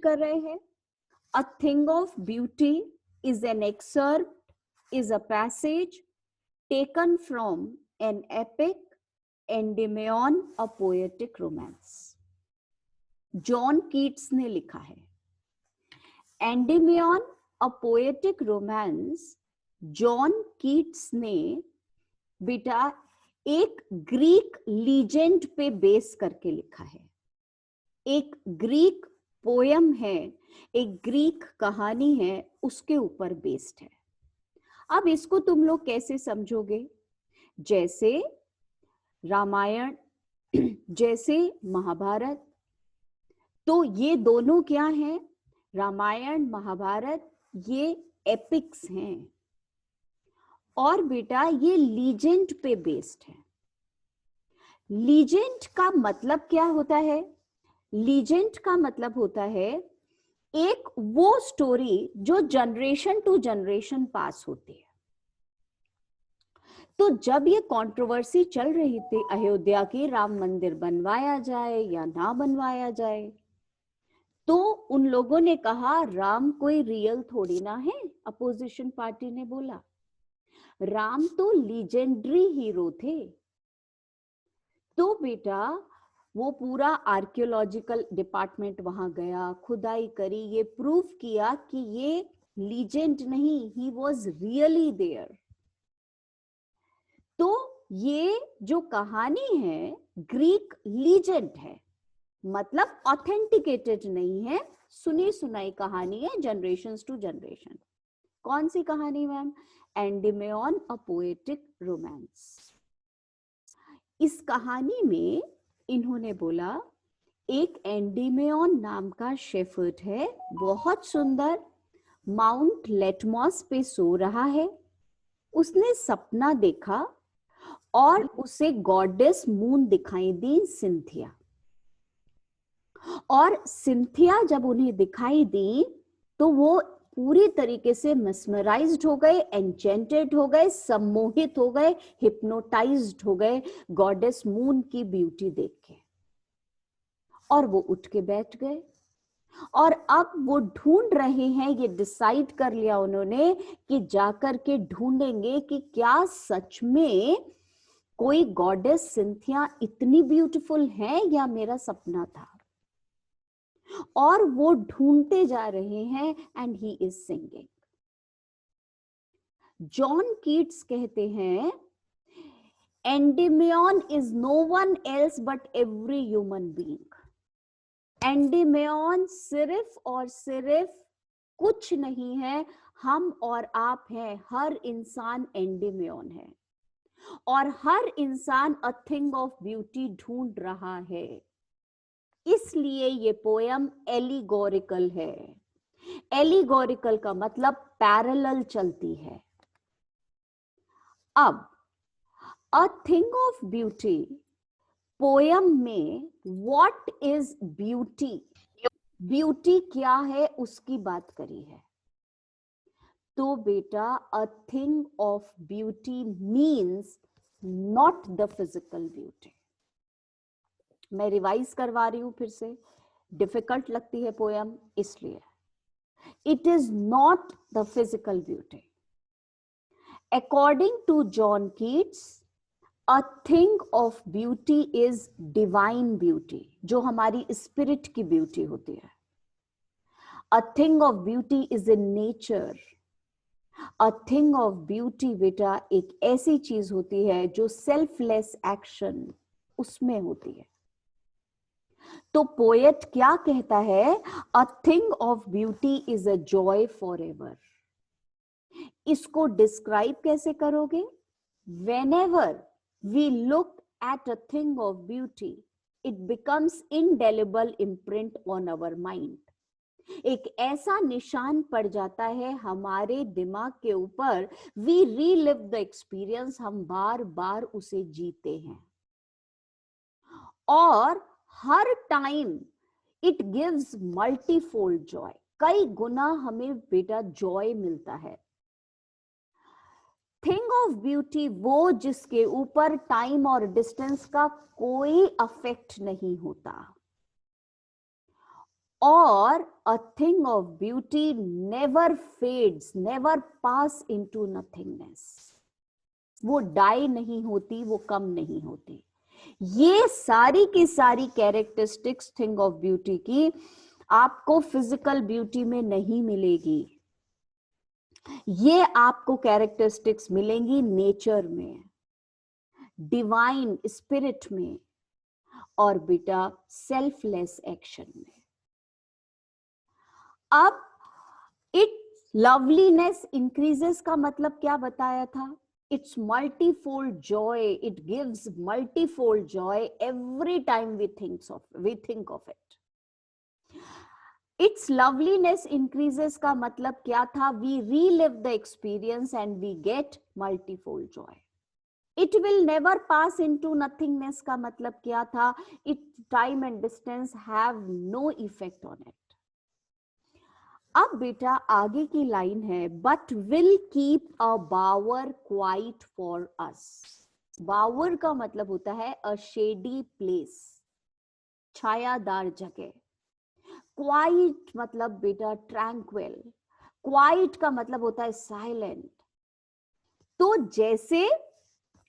कर रहे हैं, a thing of beauty is an excerpt, is a passage taken from an epic Endymion, a poetic romance. John Keats ने लिखा है Endymion a poetic romance. John Keats ने बेटा एक ग्रीक लीजेंड पे बेस करके लिखा है, एक ग्रीक पोयम है, एक ग्रीक कहानी है, उसके ऊपर बेस्ड है। अब इसको तुम लोग कैसे समझोगे? जैसे रामायण, जैसे महाभारत, तो ये दोनों क्या हैं? रामायण महाभारत ये एपिक्स हैं और बेटा ये लीजेंड पे बेस्ड है। लीजेंड का मतलब क्या होता है? लीजेंड का मतलब होता है एक वो स्टोरी जो जनरेशन टू जनरेशन पास होती है। तो जब ये कंट्रोवर्सी चल रही थी अयोध्या की, राम मंदिर बनवाया जाए या ना बनवाया जाए, तो उन लोगों ने कहा राम कोई रियल थोड़ी ना है। अपोजिशन पार्टी ने बोला राम तो लीजेंडरी हीरो थे। तो बेटा वो पूरा आर्कियोलॉजिकल डिपार्टमेंट वहां गया, खुदाई करी, ये प्रूफ किया कि ये लीजेंड नहीं, ही वॉज रियली देयर। तो ये जो कहानी है ग्रीक लीजेंड है, मतलब ऑथेंटिकेटेड नहीं है, सुनी सुनाई कहानी है जनरेशंस टू जनरेशन। कौन सी कहानी ma'am? Endymion a poetic romance. इस कहानी में इन्होंने बोला एक एंडिमेन नाम का शेफर्ड है, बहुत सुंदर, माउंट लेटमॉस पे सो रहा है। उसने सपना देखा और उसे गॉडेस मून दिखाई दी, सिंथिया। और सिंथिया जब उन्हें दिखाई दी तो वो पूरी तरीके से मेस्मराइज्ड हो गए, एन्चेंटेड हो गए, सम्मोहित हो गए, हिप्नोटाइज्ड हो गए गॉडेस मून की ब्यूटी देख के। और वो उठ के बैठ गए और अब वो ढूंढ रहे हैं, ये डिसाइड कर लिया उन्होंने कि जाकर के ढूंढेंगे कि क्या सच में कोई गॉडेस सिंथिया इतनी ब्यूटीफुल है या मेरा सपना था। और वो ढूंढते जा रहे हैं and he is singing. John Keats कहते हैं Endymion is no one else but every human being. Endymion सिर्फ और सिर्फ कुछ नहीं है, हम और आप हैं, हर इंसान एंडिमेन है और हर इंसान अ थिंग ऑफ ब्यूटी ढूंढ रहा है। इसलिए ये पोयम एलिगोरिकल है। एलिगोरिकल का मतलब पैरेलल चलती है। अब अ थिंग ऑफ ब्यूटी पोयम में व्हाट इज ब्यूटी, ब्यूटी क्या है उसकी बात करी है। तो बेटा अ thing of beauty means not the physical beauty. मैं रिवाइज करवा रही हूं फिर से, डिफिकल्ट लगती है पोयम इसलिए। It is not the physical beauty. According to John Keats a thing of beauty is divine beauty, जो हमारी स्पिरिट की ब्यूटी होती है। A thing of beauty is in nature. A thing of beauty बेटा एक ऐसी चीज होती है जो सेल्फलेस एक्शन उसमें होती है। तो पोएट क्या कहता है? A thing of beauty is a joy for ever. इसको डिस्क्राइब कैसे करोगे? Whenever we look at a thing of beauty, it becomes indelible imprint on our mind. एक ऐसा निशान पड़ जाता है हमारे दिमाग के ऊपर, we relive the experience, हम बार बार उसे जीते हैं और हर time it gives multifold joy, कई गुना हमें बेटा जॉय मिलता है। थिंग ऑफ ब्यूटी वो जिसके ऊपर टाइम और डिस्टेंस का कोई अफेक्ट नहीं होता और a thing of beauty never fades, never pass into nothingness. वो डाई नहीं होती, वो कम नहीं होती. ये सारी की सारी कैरेक्टरिस्टिक्स थिंग ऑफ ब्यूटी की आपको फिजिकल ब्यूटी में नहीं मिलेगी. ये आपको कैरेक्टरिस्टिक्स मिलेंगी नेचर में, डिवाइन स्पिरिट में, और बेटा सेल्फलेस एक्शन में. अब इट लवलीनेस इंक्रीजेस का मतलब क्या बताया था? It's multifold joy, it gives multifold joy every time we think of it. Its loveliness increases का मतलब क्या था? We relive the experience and we get multifold joy. It will never pass into nothingness का मतलब क्या था? It time and distance have no effect on it. अब बेटा आगे की लाइन है, but will keep a bower quiet for us. Bower का मतलब होता है अ शेडी प्लेस, छायादार जगह. क्वाइट मतलब बेटा ट्रैंक्विल. क्वाइट का मतलब होता है साइलेंट. तो जैसे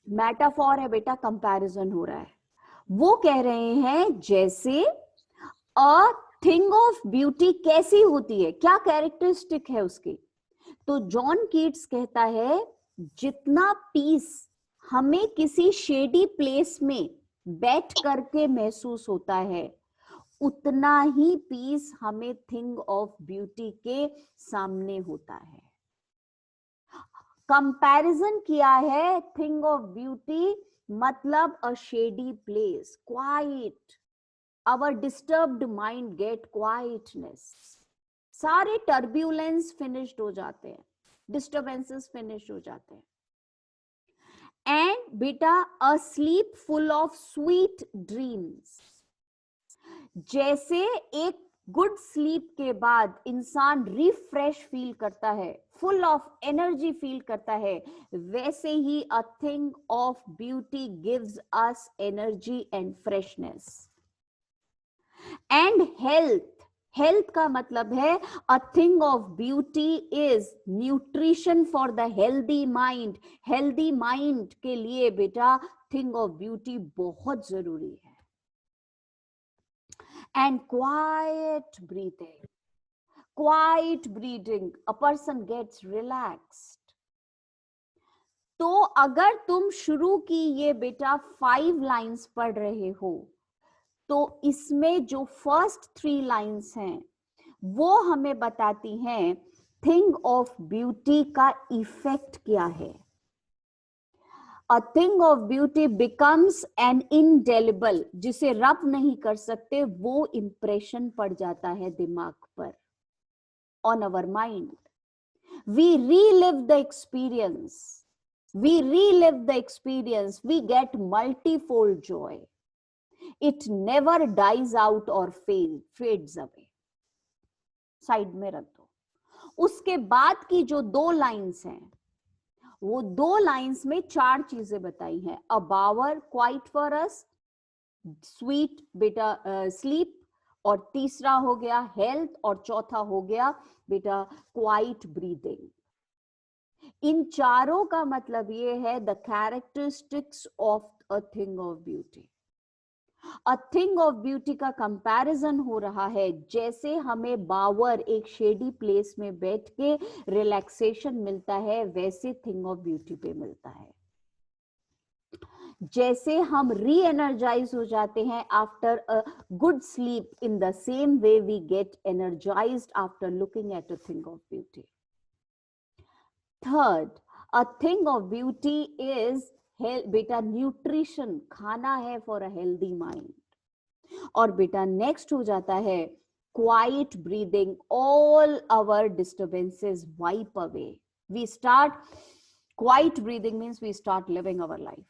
मेटाफॉर है बेटा, कंपैरिजन हो रहा है. वो कह रहे हैं जैसे अ थिंग ऑफ ब्यूटी कैसी होती है, क्या कैरेक्टरिस्टिक है उसकी. तो जॉन कीट्स कहता है जितना पीस हमें किसी शेडी प्लेस में बैठ करके महसूस होता है, उतना ही पीस हमें थिंग ऑफ ब्यूटी के सामने होता है. कंपैरिजन किया है थिंग ऑफ ब्यूटी मतलब अ shady place, quite. Our disturbed mind get quietness. सारे टर्ब्यूलेंस फिनिश्ड हो जाते हैं, डिस्टर्बेंसेस फिनिश हो जाते हैं. एंड बेटा a sleep full of sweet dreams. जैसे एक गुड स्लीप के बाद इंसान रिफ्रेश फील करता है, फुल ऑफ एनर्जी फील करता है, वैसे ही a thing of beauty gives us energy and freshness. And health का मतलब है a thing of beauty is nutrition for the healthy mind. Healthy mind के लिए बेटा थिंग ऑफ ब्यूटी बहुत जरूरी है. And quiet breathing a person gets relaxed. तो अगर तुम शुरू की ये बेटा 5 लाइंस पढ़ रहे हो, तो इसमें जो फर्स्ट 3 लाइंस हैं वो हमें बताती हैं थिंग ऑफ ब्यूटी का इफेक्ट क्या है. A thing of beauty becomes N indelible, जिसे रब नहीं कर सकते, वो इंप्रेशन पड़ जाता है दिमाग पर, on our mind. We relive the experience, we get multifold joy. It never dies out or fades away. Side में रख दो. उसके बाद की जो 2 लाइंस हैं, वो 2 लाइंस में 4 चीजें बताई हैं. अ bower quiet for us, sweet बेटा स्लीप, और तीसरा हो गया हेल्थ, और चौथा हो गया बेटा क्वाइट ब्रीदिंग. इन चारों का मतलब ये है the characteristics of a thing of beauty. A thing of beauty का कंपैरिजन हो रहा है जैसे हमें बावर एक शेडी प्लेस में बैठ के रिलैक्सेशन मिलता है, वैसे थिंग ऑफ ब्यूटी पे मिलता है. जैसे हम री एनर्जाइज हो जाते हैं after a good sleep, in the same way we get energised after looking at a thing of beauty. Third, a thing of beauty is बेटा न्यूट्रिशन, खाना है फॉर अ हेल्दी माइंड. और बेटा नेक्स्ट हो जाता है quiet breathing, all our disturbances wipe away. We start quiet breathing means we start living our life.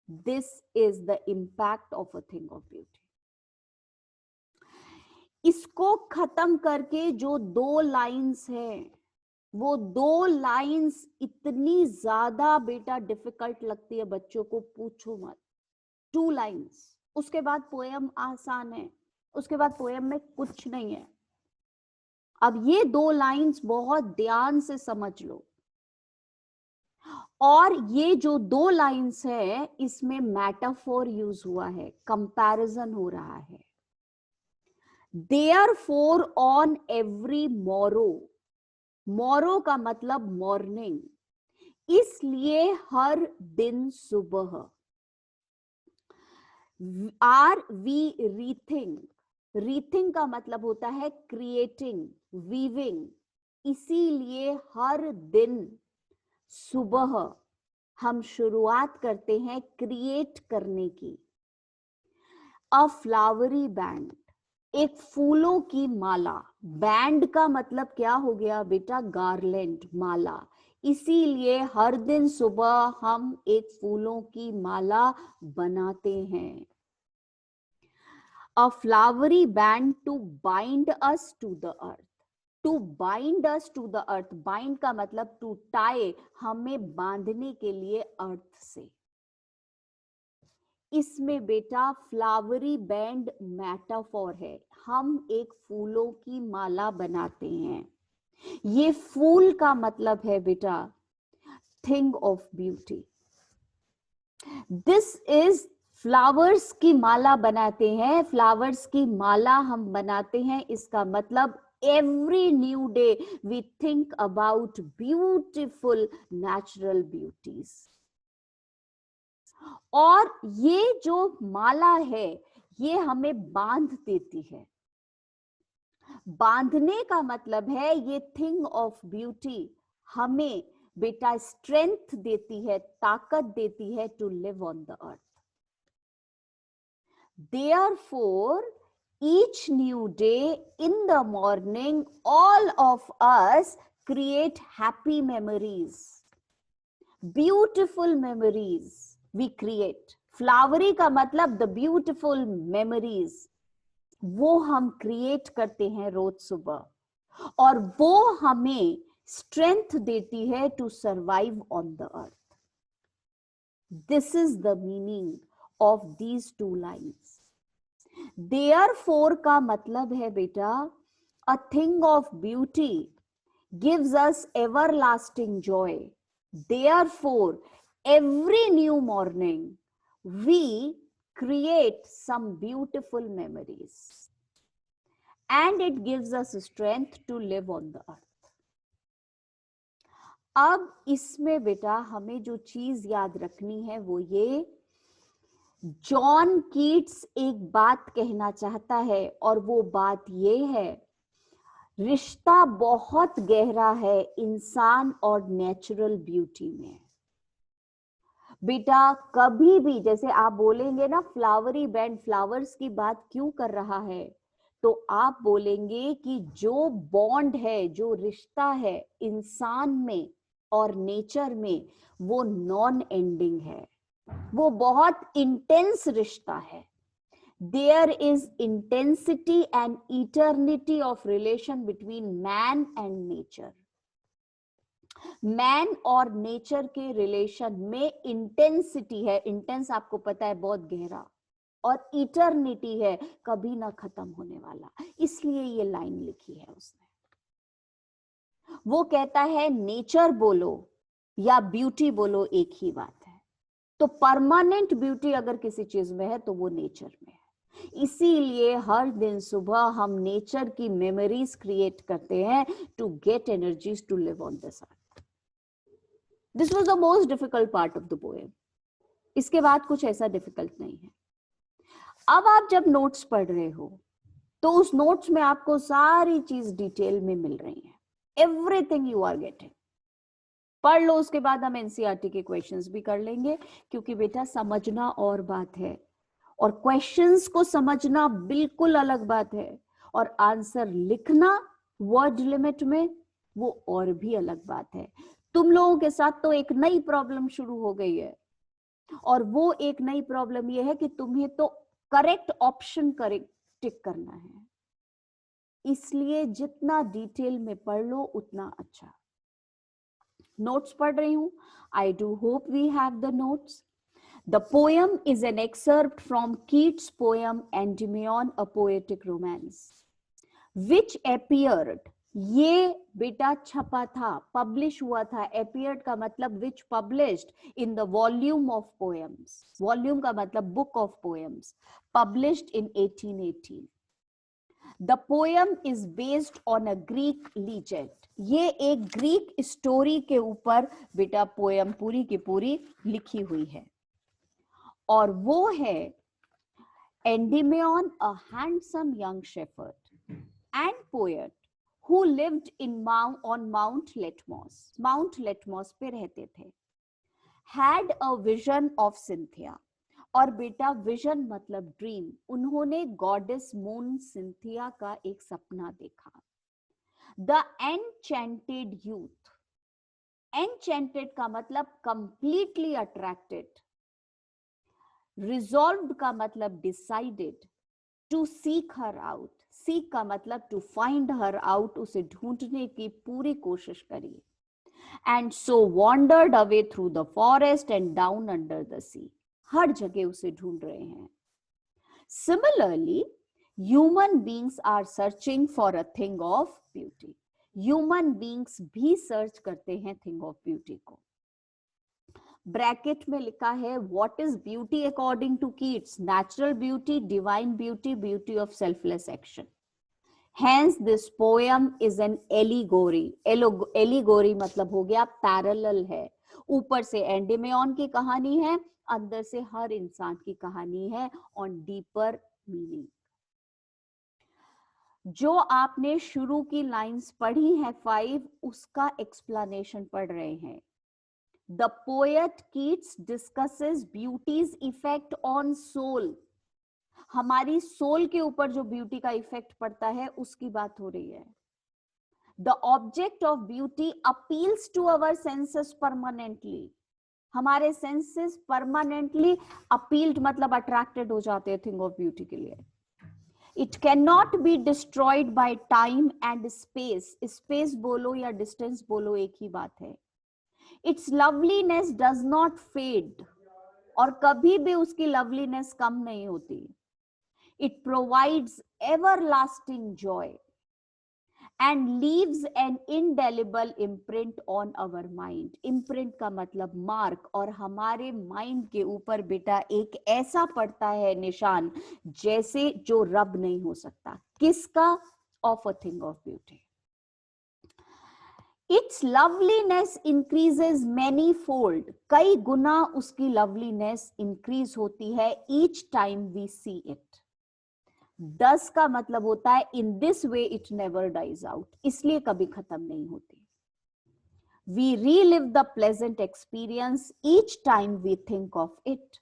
This is the impact of a thing of beauty. इसको खत्म करके जो 2 lines है, वो 2 लाइंस इतनी ज्यादा बेटा डिफिकल्ट लगती है बच्चों को, पूछो मत. 2 लाइंस, उसके बाद पोएम आसान है. उसके बाद पोएम में कुछ नहीं है। अब ये 2 लाइंस बहुत ध्यान से समझ लो, और ये जो 2 लाइंस है इसमें मेटाफोर यूज हुआ है, कंपैरिजन हो रहा है। Therefore on every morrow, morrow का मतलब मॉर्निंग, इसलिए हर दिन सुबह, आर वी रीथिंग, रीथिंग का मतलब होता है क्रिएटिंग, वीविंग, इसीलिए हर दिन सुबह हम शुरुआत करते हैं क्रिएट करने की। अ फ्लावरी बैंड, एक फूलों की माला, बैंड का मतलब क्या हो गया बेटा, गार्लैंड, माला, इसीलिए हर दिन सुबह हम एक फूलों की माला बनाते हैं। A flowery band to bind us to the earth, to bind us to the earth, bind का मतलब टू टाई, हमें बांधने के लिए अर्थ से। इसमें बेटा फ्लावरी बैंड मेटाफोर है, हम एक फूलों की माला बनाते हैं। ये फूल का मतलब है बेटा thing of beauty. This is, flowers की माला बनाते हैं, फ्लावर्स की माला हम बनाते हैं, इसका मतलब every new day we think about beautiful natural beauties. और ये जो माला है ये हमें बांध देती है। बांधने का मतलब है ये थिंग ऑफ ब्यूटी हमें बेटा स्ट्रेंथ देती है, ताकत देती है to live on the earth. Therefore, each new day in the morning, all of us create happy memories, beautiful memories we create. Flowery का मतलब द ब्यूटिफुल मेमोरीज, वो हम क्रिएट करते हैं रोज सुबह, और वो हमें स्ट्रेंथ देती है to survive on the earth. This is the meaning of these 2 lines. Therefore का मतलब है बेटा a thing of beauty gives us everlasting joy. Therefore, every new morning we create some beautiful memories and it gives us strength to live on the earth. अब इसमें बेटा हमें जो चीज याद रखनी है वो ये, जॉन कीट्स एक बात कहना चाहता है और वो बात ये है, रिश्ता बहुत गहरा है इंसान और नेचुरल ब्यूटी में। बेटा कभी भी, जैसे आप बोलेंगे ना फ्लावरी बैंड फ्लावर्स की बात क्यों कर रहा है, तो आप बोलेंगे कि जो बॉन्ड है, जो रिश्ता है इंसान में और नेचर में, वो नॉन एंडिंग है, वो बहुत इंटेंस रिश्ता है। There is intensity and eternity of relation between man and nature. Man और नेचर के रिलेशन में इंटेंसिटी है, इंटेंस आपको पता है बहुत गहरा, और इटर्निटी है, कभी ना खत्म होने वाला, इसलिए ये लाइन लिखी है उसने। वो कहता है नेचर बोलो या ब्यूटी बोलो एक ही बात है, तो परमानेंट ब्यूटी अगर किसी चीज में है तो वो नेचर में है। इसीलिए हर दिन सुबह हम नेचर की मेमोरीज क्रिएट करते हैं to get energies to live on this earth. This was the most difficult part of the poem. इसके बाद कुछ ऐसा डिफिकल्ट नहीं है। अब आप जब नोट्स पढ़ रहे हो तो उस नोट्स में आपको सारी चीज डिटेल में मिल रही है, एवरीथिंग यू आर गेटिंग। पढ़ लो, उसके बाद हम एनसीईआरटी के क्वेश्चंस भी कर लेंगे, क्योंकि बेटा समझना और बात है और क्वेश्चंस को समझना बिल्कुल अलग बात है, और आंसर लिखना वर्ड लिमिट में वो और भी अलग बात है। तुम लोगों के साथ तो एक नई प्रॉब्लम शुरू हो गई है, और वो एक नई प्रॉब्लम ये है कि तुम्हें तो करेक्ट ऑप्शन करेक्ट टिक करना है, इसलिए जितना डिटेल में पढ़ लो उतना अच्छा। नोट्स पढ़ रही हूं, I do hope we have the notes. The poem is an excerpt from Keats' poem Endymion, a poetic romance, which appeared. ये बेटा छपा था, पब्लिश हुआ था. appeared का मतलब which published in the volume of poems. volume का मतलब book of poems, published in 1818. The poem is based on a Greek legend. ये एक ग्रीक स्टोरी के ऊपर बेटा पोएम पूरी की पूरी लिखी हुई है, और वो है Endymion, a handsome young shepherd and poet who lived on Mount Letmos. Mount Letmos पे रहते थे. Had a vision of Cynthia. और बेटा विजन मतलब ड्रीम. उन्होंने गॉडेस मून सिंथिया का एक सपना देखा. The enchanted youth. एनचेंटेड का मतलब कंप्लीटली अट्रैक्टेड. रिजॉल्व्ड का मतलब decided. To seek her out. Seek का मतलब टू फाइंड हर आउट. उसे ढूंढने की पूरी कोशिश करी. And so wandered away through the forest and down under the sea. हर जगह उसे ढूंढ रहे हैं. Similarly, human beings are searching for a thing of beauty. Human beings भी सर्च करते हैं thing of beauty को. ब्रैकेट में लिखा है what is beauty according to Keats? Natural beauty, divine beauty, beauty of selfless action. Hence this poem is an allegory. Allegory मतलब हो गया पैरेलल है. ऊपर से एंडीमियन की कहानी है, अंदर से हर इंसान की कहानी है ऑन डीपर मीनिंग. जो आपने शुरू की लाइंस पढ़ी है 5, उसका एक्सप्लेनेशन पढ़ रहे हैं. The poet Keats discusses beauty's effect on soul. हमारी सोल के ऊपर जो ब्यूटी का इफेक्ट पड़ता है उसकी बात हो रही है. The object of beauty appeals to our senses permanently. हमारे सेंसेस परमानेंटली अपील्ड मतलब अट्रैक्टेड हो जाते हैं थिंग ऑफ ब्यूटी के लिए. It can not be destroyed by time and space. Space बोलो या डिस्टेंस बोलो एक ही बात है. Its loveliness does not fade. और कभी भी उसकी लवलीनेस कम नहीं होती. It provides everlasting joy and leaves an indelible imprint on our mind. Imprint का मतलब मार्क. और हमारे माइंड के ऊपर बेटा एक ऐसा पड़ता है निशान जैसे जो रब नहीं हो सकता. किसका? Of a thing of beauty. Its loveliness increases many fold. कई गुना उसकी लवलीनेस इंक्रीज होती है each time we see it. 10 का मतलब होता है in this way it never dies out. इसलिए कभी खत्म नहीं होती. We relive the pleasant experience each time we think of it.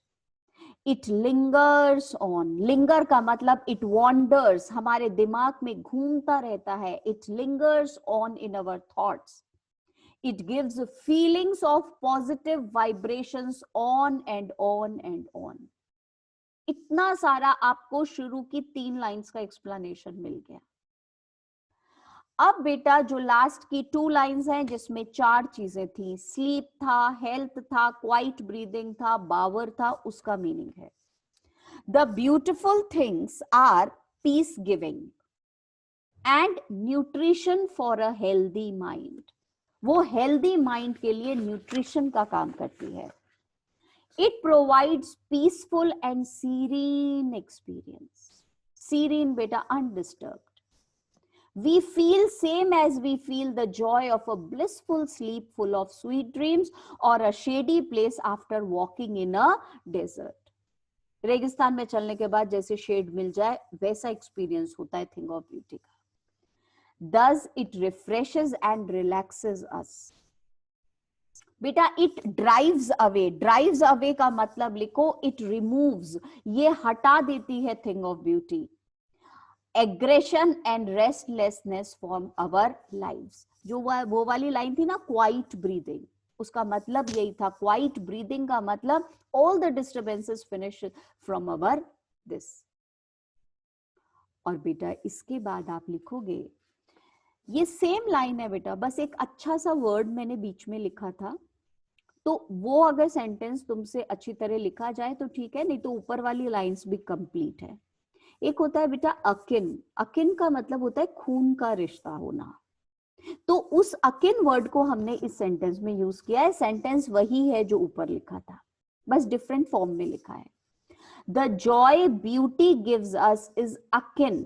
It lingers on. Linger का मतलब इट वॉन्डर्स. हमारे दिमाग में घूमता रहता है. It lingers on in our thoughts. It gives feelings of positive vibrations on and on and on. इतना सारा आपको शुरू की 3 लाइंस का एक्सप्लेनेशन मिल गया. अब बेटा जो लास्ट की 2 लाइंस हैं जिसमें 4 चीजें थी. स्लीप था, हेल्थ था, क्वाइट ब्रीदिंग था, बावर था, उसका मीनिंग है the beautiful things are peace giving and nutrition for a healthy mind. वो हेल्दी माइंड के लिए न्यूट्रिशन का काम करती है. It provides peaceful and serene experience. Serene beta undisturbed. We feel same as we feel the joy of a blissful sleep full of sweet dreams or a shady place after walking in a desert. रेगिस्तान में चलने के बाद जैसे shade मिल जाए वैसा experience होता है थिंग ऑफ ब्यूटी का. Thus it refreshes and relaxes us. बेटा it drives away. Drives away का मतलब लिखो इट रिमूव्स. ये हटा देती है thing of beauty aggression and restlessness from our lives. जो वो वाली लाइन थी ना क्वाइट ब्रीदिंग, उसका मतलब यही था. क्वाइट ब्रीदिंग का मतलब all the disturbances finish from our this. और बेटा इसके बाद आप लिखोगे ये सेम लाइन है बेटा, बस एक अच्छा सा वर्ड मैंने बीच में लिखा था. तो वो अगर सेंटेंस तुमसे अच्छी तरह लिखा जाए तो ठीक है, नहीं तो ऊपर वाली लाइंस भी कंप्लीट है। एक होता है बेटा अकिन। अकिन का मतलब होता है खून का रिश्ता होना। तो उस अकिन वर्ड को हमने इस सेंटेंस में यूज किया है। सेंटेंस वही है जो ऊपर लिखा था, बस डिफरेंट फॉर्म में लिखा है। The joy beauty gives us is akin,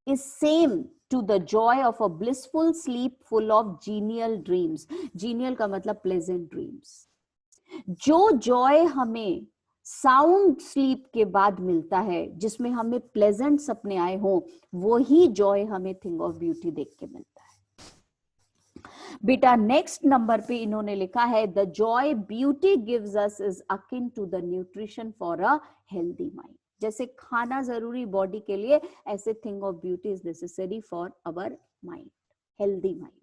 is same to the joy of a blissful sleep full of genial dreams. Genial का मतलब pleasant dreams. जो joy हमें साउंड स्लीप के बाद मिलता है, जिसमें हमें प्लेजेंट सपने आए हो, वही जॉय हमें थिंग ऑफ ब्यूटी देख के मिलता है। बेटा नेक्स्ट नंबर पे इन्होंने लिखा है the joy beauty gives us is akin to the nutrition for a healthy mind. जैसे खाना जरूरी बॉडी के लिए, ऐसे thing of beauty is necessary for our mind, healthy mind.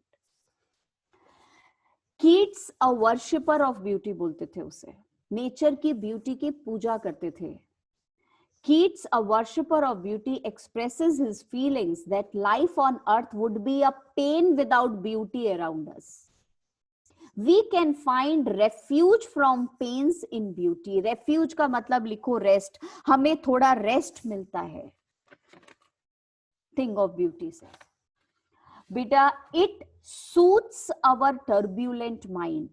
Keats a worshipper of beauty बोलते थे उसे, नेचर की ब्यूटी की पूजा करते थे। Keats, a worshipper of beauty, expresses his feelings that life on earth would be a pain without beauty around us. We can find refuge from pains in beauty. Refuge का मतलब लिखो rest, हमें थोड़ा rest मिलता है thing of beauty से। बेटा it suits our turbulent mind.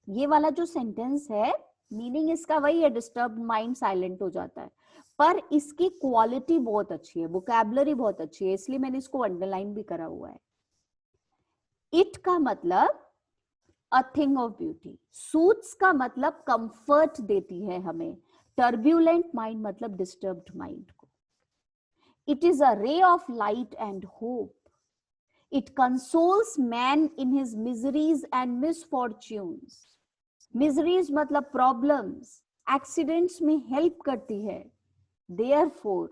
ये वाला जो सेंटेंस है, मीनिंग इसका वही है, डिस्टर्ब माइंड साइलेंट हो जाता है, पर इसकी क्वालिटी बहुत अच्छी है, वोकैबुलरी बहुत अच्छी है, इसलिए मैंने इसको अंडरलाइन भी करा हुआ है। इट का मतलब a thing of beauty, soothes का मतलब कंफर्ट देती है हमें, टर्ब्यूलेंट माइंड मतलब डिस्टर्ब्ड माइंड को। It is a ray of light and hope. It consoles man in his miseries and misfortunes. Miseries मतलब प्रॉब्लम्स, एक्सीडेंट्स में हेल्प करती है। Therefore,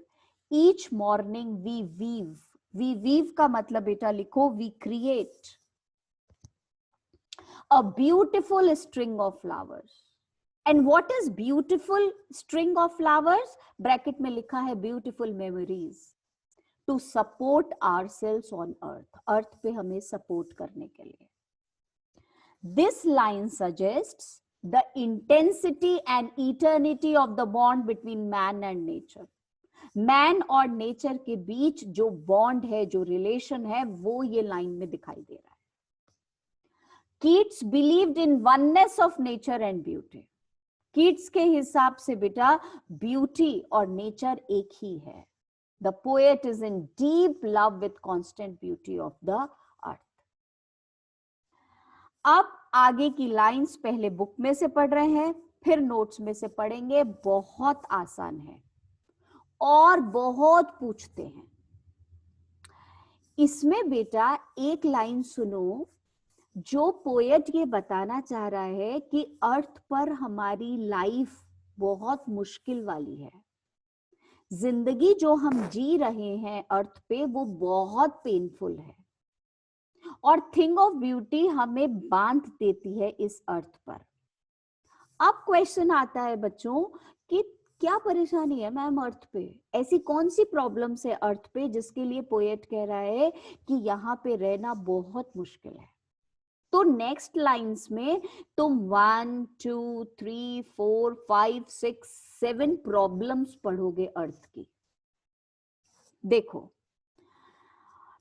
each morning we weave. We weave का मतलब बेटा लिखो we create a beautiful string of flowers. And what is beautiful string of flowers? Bracket में लिखा है beautiful memories to support ourselves on earth. Earth पे हमें support करने के लिए. This line suggests the intensity and eternity of the bond between man and nature. Man और nature के बीच जो बॉन्ड है, जो रिलेशन है, वो ये लाइन में दिखाई दे रहा है। Keats believed in oneness of nature and beauty. Keats के हिसाब से बेटा ब्यूटी और नेचर एक ही है। The poet is in deep love with constant beauty of the earth. अब आगे की लाइंस पहले बुक में से पढ़ रहे हैं, फिर नोट्स में से पढ़ेंगे। बहुत आसान है और बहुत पूछते हैं। इसमें बेटा एक लाइन सुनो, जो पोएट ये बताना चाह रहा है कि अर्थ पर हमारी लाइफ बहुत मुश्किल वाली है। जिंदगी जो हम जी रहे हैं अर्थ पे, वो बहुत पेनफुल है, और थिंग ऑफ ब्यूटी हमें बांध देती है इस अर्थ पर। अब क्वेश्चन आता है बच्चों कि क्या परेशानी है मैम अर्थ पे? ऐसी कौन सी प्रॉब्लम्स है अर्थ पे जिसके लिए पोएट कह रहा है कि यहाँ पे रहना बहुत मुश्किल है? तो नेक्स्ट लाइंस में तुम 1 2 3 4 5 6 7 प्रॉब्लम्स पढ़ोगे अर्थ की। देखो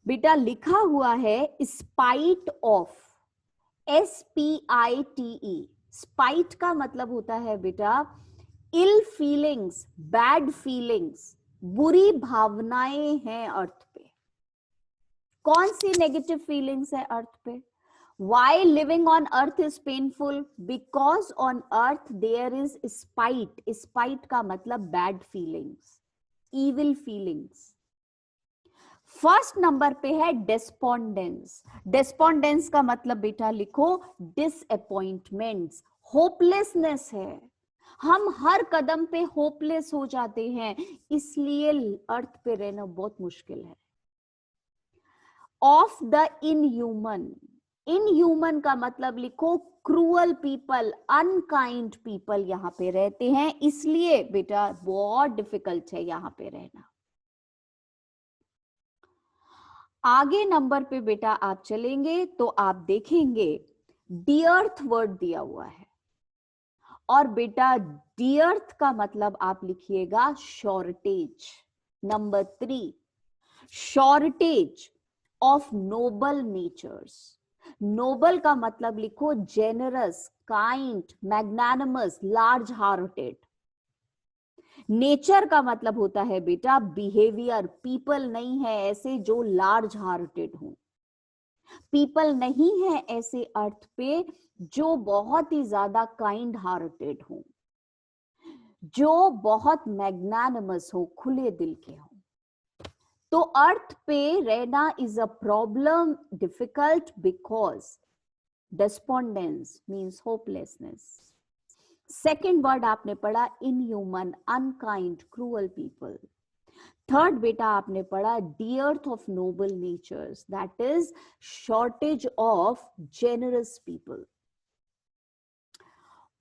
बेटा लिखा हुआ है स्पाइट ऑफ, SPITE। स्पाइट का मतलब होता है बेटा इल फीलिंग्स, बैड फीलिंग्स, बुरी भावनाएं हैं अर्थ पे। कौन सी नेगेटिव फीलिंग्स है अर्थ पे? Why living on earth is painful? Because on earth there is spite. Spite का मतलब bad feelings, evil feelings. First number पे है डिस्पोंडेंस। डिस्पोंडेंस का मतलब बेटा लिखो डिसअपॉइंटमेंट्स, होपलेसनेस है। हम हर कदम पे होपलेस हो जाते हैं, इसलिए अर्थ पे रहना बहुत मुश्किल है। ऑफ द इनह्यूमन, इनह्यूमन का मतलब लिखो क्रूअल पीपल, अनकाइंड पीपल यहां पे रहते हैं, इसलिए बेटा बहुत डिफिकल्ट है यहां पे रहना। आगे नंबर पे बेटा आप चलेंगे तो आप देखेंगे दी अर्थ वर्ड दिया हुआ है। और बेटा डी अर्थ का मतलब आप लिखिएगा shortage. Number 3, shortage of noble natures. Noble का मतलब लिखो generous, kind, magnanimous, large hearted. Nature का मतलब होता है बेटा बिहेवियर। पीपल नहीं है ऐसे जो लार्ज हार्टेड हो, पीपल नहीं है ऐसे अर्थ पे जो बहुत ही ज्यादा काइंड हार्टेड हो, जो बहुत मैग्नानिमस हो, खुले दिल के हो। तो अर्थ पे रहना is a problem, difficult, because despondence means hopelessness. Second word आपने पढ़ा inhuman, unkind, cruel people. Third बेटा आपने पढ़ा dearth of noble natures, that is shortage of generous people.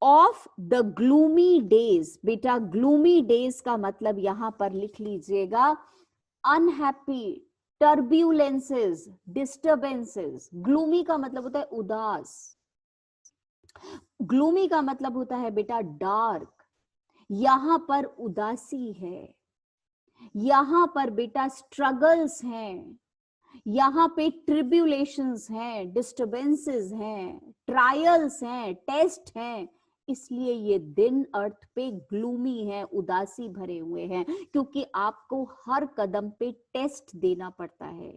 Of the gloomy days, बेटा gloomy days का मतलब यहां पर लिख लीजिएगा अनहैप्पी, टर्ब्यूलेंसेस, डिस्टर्बेंसेस। ग्लूमी का मतलब होता है उदास, ग्लूमी का मतलब होता है बेटा डार्क। यहां पर उदासी है, यहां पर बेटा स्ट्रगल्स हैं, यहां पे ट्रिब्यूलेशंस हैं, डिस्टर्बेंसेस हैं, ट्रायल्स हैं, टेस्ट हैं। इसलिए ये दिन अर्थ पे ग्लूमी है, उदासी भरे हुए हैं, क्योंकि आपको हर कदम पे टेस्ट देना पड़ता है,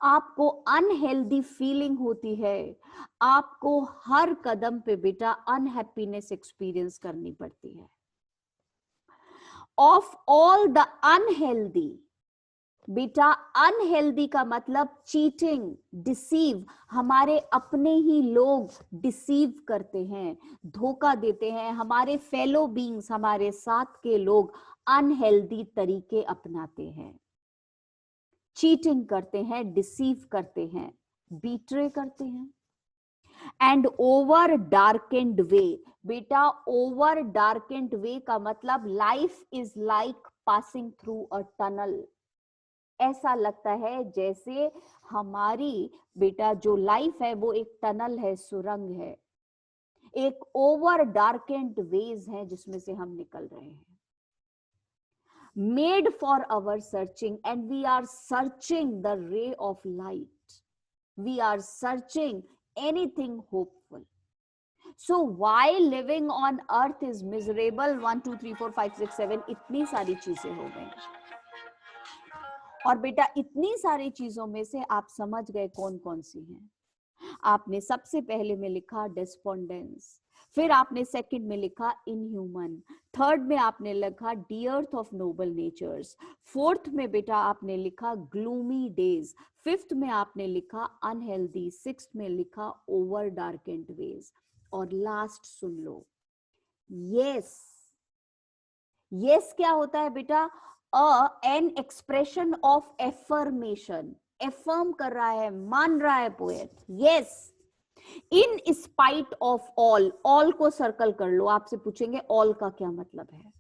आपको अनहेल्दी फीलिंग होती है, आपको हर कदम पे बेटा अनहैप्पीनेस एक्सपीरियंस करनी पड़ती है। ऑफ ऑल द अनहेल्दी, बेटा अनहेल्दी का मतलब चीटिंग, डिसीव। हमारे अपने ही लोग डिसीव करते हैं, धोखा देते हैं, हमारे फेलो बीइंग्स, हमारे साथ के लोग अनहेल्दी तरीके अपनाते हैं, चीटिंग करते हैं, डिसीव करते हैं, बीट्रे करते हैं। एंड ओवर डार्केंड वे, बेटा ओवर डार्केंड वे का मतलब life is like passing through a tunnel. ऐसा लगता है जैसे हमारी बेटा जो लाइफ है वो एक टनल है, सुरंग है, एक ओवर डार्केंड वेज है जिसमें से हम निकल रहे हैं। Made for our searching and we are searching the ray of light, we are searching anything hopeful. So why living on earth is miserable? 1 2 3 4 5 6 7 इतनी सारी चीजें हो गई। और बेटा इतनी सारी चीजों में से आप समझ गए कौन कौन सी हैं। आपने सबसे पहले में लिखा डिस्पोंडेंस, फिर आपने सेकंड में लिखा इनह्यूमन, थर्ड में आपने लिखा dearth of noble natures, fourth में बेटा आपने लिखा ग्लूमी डेज, फिफ्थ में आपने लिखा अनहेल्दी, सिक्स्थ में लिखा ओवर डार्केंड वेज, और लास्ट सुन लो यस। यस क्या होता है बेटा? An expression of affirmation, affirm कर रहा है, मान रहा है poet. Yes in spite of all, all को सर्कल कर लो। आपसे पूछेंगे ऑल का क्या मतलब है?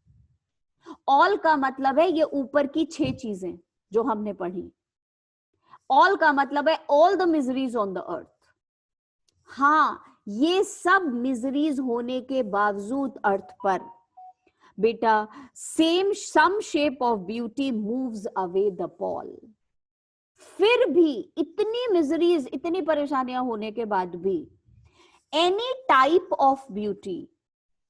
ऑल का मतलब है ये ऊपर की 6 चीजें जो हमने पढ़ी। ऑल का मतलब है all the miseries on the अर्थ। हाँ, ये सब मिजरीज होने के बावजूद अर्थ पर बेटा same some shape of beauty moves away the pall. फिर भी इतनी मिजरीज, इतनी परेशानियां होने के बाद भी any type of beauty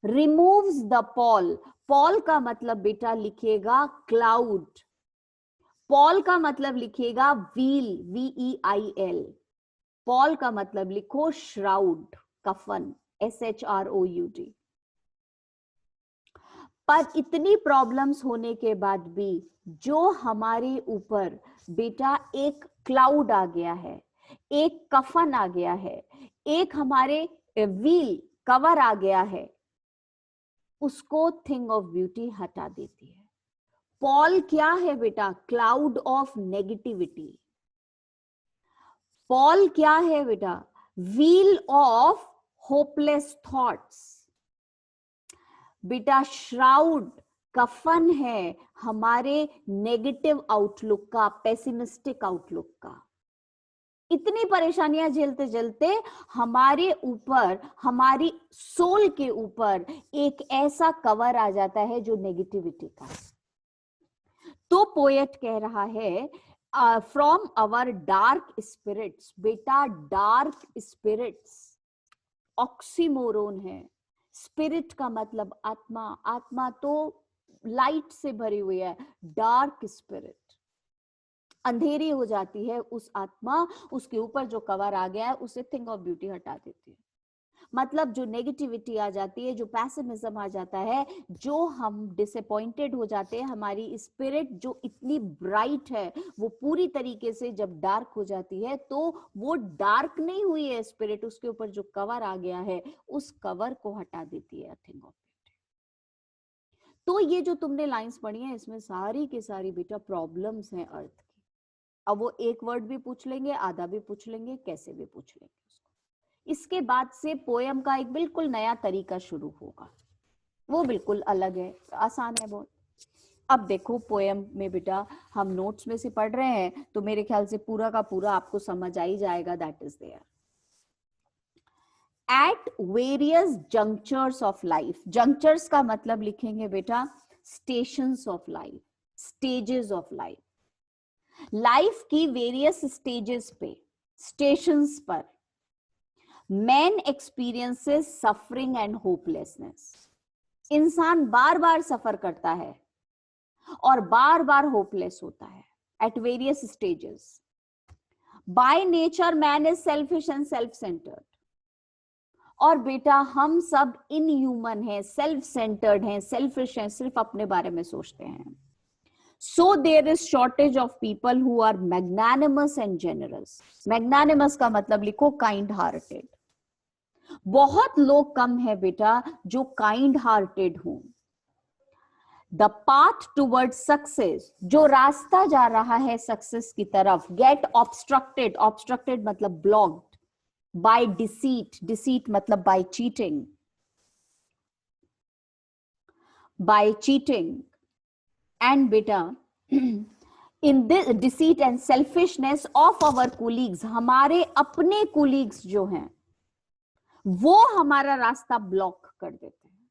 removes the Paul. Paul का मतलब बेटा लिखिएगा क्लाउड, पॉल का मतलब लिखिएगा व्हील, VEIL। पॉल का मतलब लिखो श्राउड, कफन, SHROUD। पर इतनी प्रॉब्लम्स होने के बाद भी जो हमारे ऊपर बेटा एक क्लाउड आ गया है, एक कफन आ गया है, एक हमारे व्हील कवर आ गया है, उसको थिंग ऑफ ब्यूटी हटा देती है। पॉल क्या है बेटा? Cloud of negativity. पॉल क्या है बेटा? Wheel of hopeless thoughts. बेटा श्राउड कफन है हमारे नेगेटिव आउटलुक का, पेसिमिस्टिक आउटलुक का। इतनी परेशानियां झेलते झेलते हमारे ऊपर, हमारी सोल के ऊपर एक ऐसा कवर आ जाता है जो नेगेटिविटी का है। तो पोएट कह रहा है फ्रॉम आवर डार्क स्पिरिट्स, बेटा डार्क स्पिरिट्स ऑक्सीमोरोन है। स्पिरिट का मतलब आत्मा, आत्मा तो लाइट से भरी हुई है, डार्क स्पिरिट अंधेरी हो जाती है उस आत्मा, उसके ऊपर जो कवर आ गया है उसे थिंग ऑफ ब्यूटी हटा देती है। मतलब जो नेगेटिविटी आ जाती है, जो पैसिमिज्म आ जाता है, जो हम डिसअपॉइंटेड हो जाते हैं, हमारी स्पिरिट जो इतनी ब्राइट है वो पूरी तरीके से जब डार्क हो जाती है, तो वो डार्क नहीं हुई है स्पिरिट, उसके ऊपर जो कवर आ गया है उस कवर को हटा देती है थिंग ऑफ ब्यूटी। तो ये जो तुमने लाइंस पढ़ी है इसमें सारी की सारी बेटा प्रॉब्लम्स हैं अर्थ की। अब वो एक वर्ड भी पूछ लेंगे, आधा भी पूछ लेंगे, कैसे भी पूछ लेंगे उसको। इसके बाद से पोयम का एक बिल्कुल नया तरीका शुरू होगा, वो बिल्कुल अलग है, आसान है बहुत। अब देखो पोयम में बेटा हम नोट्स में से पढ़ रहे हैं तो मेरे ख्याल से पूरा का पूरा आपको समझ आ ही जाएगा। That is there at various junctures of life. Junctures का मतलब लिखेंगे बेटा stations of life, stages of life. Life की वेरियस स्टेजेस पे, स्टेशंस पर man experiences suffering and hopelessness. इंसान बार बार सफर करता है और बार बार होपलेस होता है at various stages. By nature man is selfish and self centred. और बेटा हम सब इनह्यूमन हैं, सेल्फ सेंटर्ड हैं, सेल्फिश हैं, सिर्फ अपने बारे में सोचते हैं। So there is shortage of people who are magnanimous and generous. Magnanimous का मतलब लिखो काइंड हार्टेड। बहुत लोग कम है बेटा जो काइंड हार्टेड हो। द पाथ टूवर्ड सक्सेस, जो रास्ता जा रहा है सक्सेस की तरफ, गेट ऑब्स्ट्रक्टेड। ऑब्स्ट्रक्टेड मतलब ब्लॉक्ड बाय डिसीट। डिसीट मतलब by cheating, by cheating. And बेटा in this deceit and selfishness of our colleagues, हमारे अपने कोलीग्स जो हैं वो हमारा रास्ता ब्लॉक कर देते हैं।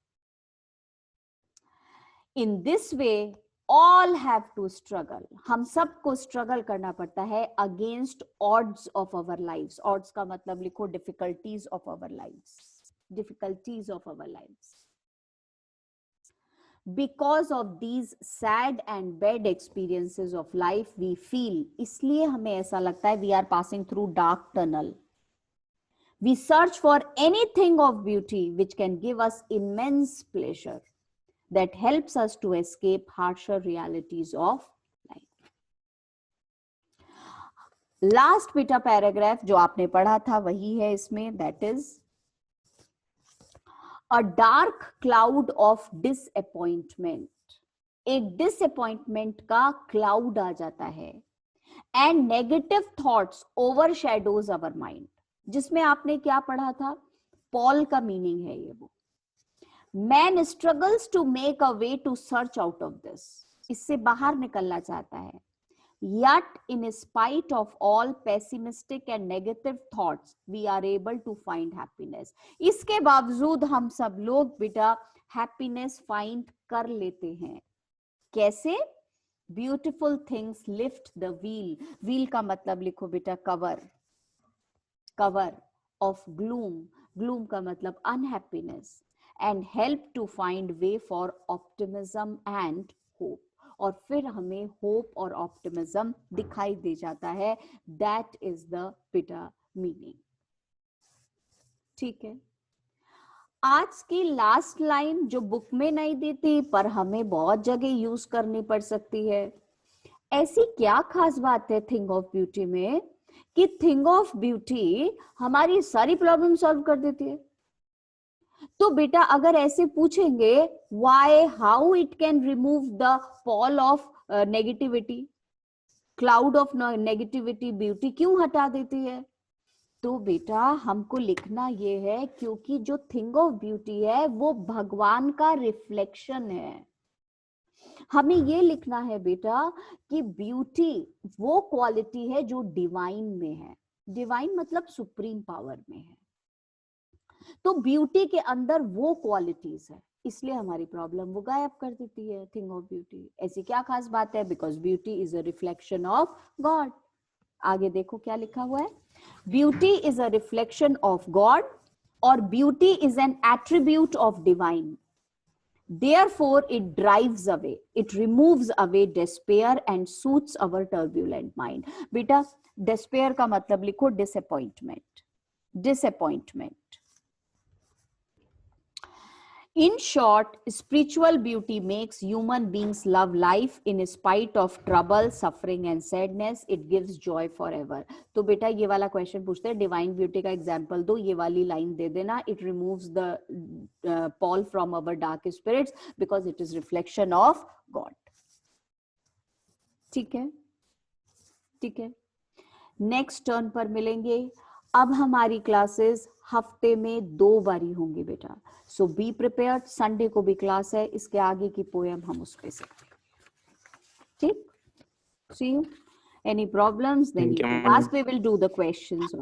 In this way all have to struggle, हम सबको स्ट्रगल करना पड़ता है against odds of our lives. Odds का मतलब लिखो difficulties of our lives, difficulties of our lives. Because of these sad and bad experiences of life we feel, इसलिए हमें ऐसा लगता है we are passing through dark tunnel. We search for anything of beauty which can give us immense pleasure, that helps us to escape harsher realities of life. Last बेटा paragraph जो आपने पढ़ा था वही है इसमें, that is a dark cloud of disappointment. एक disappointment का cloud आ जाता है and negative thoughts overshadows our mind. जिसमें आपने क्या पढ़ा था, पॉल का मीनिंग है ये वो। Man struggles to make a way to search out of this, इससे बाहर निकलना चाहता है। Yet in spite of all pessimistic and negative thoughts we are able to find happiness. इसके बावजूद हम सब लोग बेटा हैप्पीनेस फाइंड कर लेते हैं। कैसे? Beautiful things lift the veil. Veil का मतलब लिखो बेटा cover, cover of gloom. Gloom का मतलब unhappiness and help to find way for optimism and hope. और फिर हमें होप और ऑप्टिमिज्म दिखाई दे जाता है। दैट इज द बेटा मीनिंग। ठीक है, आज की लास्ट लाइन जो बुक में नहीं देती पर हमें बहुत जगह यूज करनी पड़ सकती है। ऐसी क्या खास बात है थिंग ऑफ ब्यूटी में कि थिंग ऑफ ब्यूटी हमारी सारी प्रॉब्लम सॉल्व कर देती है? तो बेटा अगर ऐसे पूछेंगे why, how it can remove the Paul of negativity, cloud of negativity beauty क्यों हटा देती है? तो बेटा हमको लिखना ये है क्योंकि जो थिंग ऑफ ब्यूटी है वो भगवान का रिफ्लेक्शन है। हमें ये लिखना है बेटा कि ब्यूटी वो क्वालिटी है जो डिवाइन में है, डिवाइन मतलब सुप्रीम पावर में है। तो ब्यूटी के अंदर वो क्वालिटीज है, इसलिए हमारी प्रॉब्लम वो गायब कर देती है। थिंग ऑफ ब्यूटी, ऐसी क्या खास बात है? Because beauty is a reflection of God. आगे देखो क्या लिखा हुआ है, beauty is a reflection of God और beauty is an attribute of divine. Therefore, it drives away, it removes away despair and soothes our turbulent mind. बेटा despair का मतलब लिखो disappointment, disappointment. In short, spiritual beauty makes human beings love life in spite of trouble, suffering and sadness. It gives joy forever. तो बेटा ये वाला question पूछते हैं, डिवाइन ब्यूटी का एग्जांपल दो, ये वाली लाइन दे देना, it removes the pall from our dark spirits because it is reflection of God. ठीक है, ठीक है, नेक्स्ट टर्न पर मिलेंगे। अब हमारी क्लासेस हफ्ते में 2 बारी होंगी बेटा, सो बी प्रिपेयर्ड। संडे को भी क्लास है, इसके आगे की पोएम हम उस पे सीखेंगे। ठीक, see you. Any problems? Then you can ask, we will do the questions.